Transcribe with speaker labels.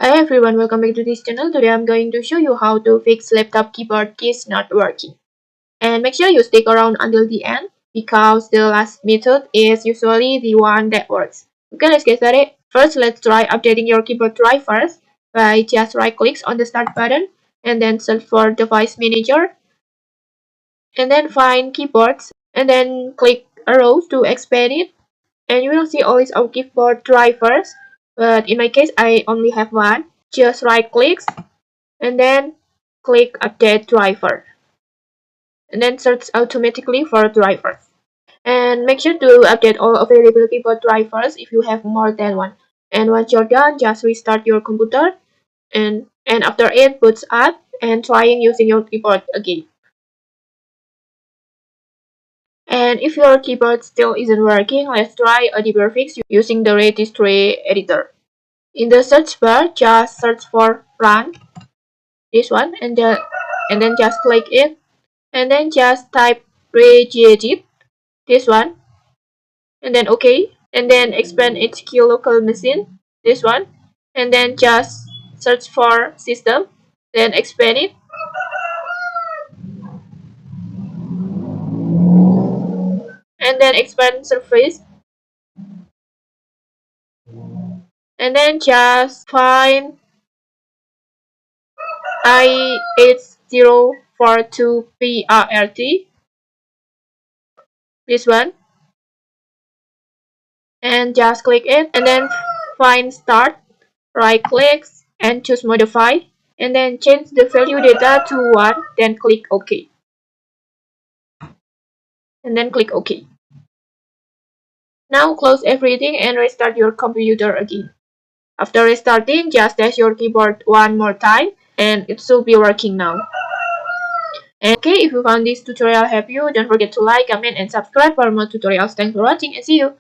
Speaker 1: Hi everyone, welcome back to this channel. Today I'm going to show you how to fix laptop keyboard keys not working. And make sure you stick around until the end because the last method is usually the one that works. Okay, let's get started. First, let's try updating your keyboard drivers by just right clicks on the start button and then search for device manager and then find keyboards and then click arrows to expand it and you will see all these our keyboard drivers, but in my case I only have one. Just right clicks and then click update driver and then search automatically for drivers and make sure to update all available keyboard drivers if you have more than one. And once you're done, just restart your computer and after it boots up and trying using your keyboard again. And if your keyboard still isn't working, let's try a debug fix using the registry editor. In the search bar, just search for run, this one, and then just click it, and then just type regedit, this one, and then OK, and then expand HQ local machine, this one, and then just search for system, then expand it, and then expand surface, and then just find I8042PRT, this one, and just click it, and then find start, right click and choose modify, and then change the value data to 1, then click OK, and then click OK. Now close everything and restart your computer again. After restarting, just test your keyboard one more time and it should be working now. And okay, if you found this tutorial help you, don't forget to like, comment, and subscribe for more tutorials. Thanks for watching and see you.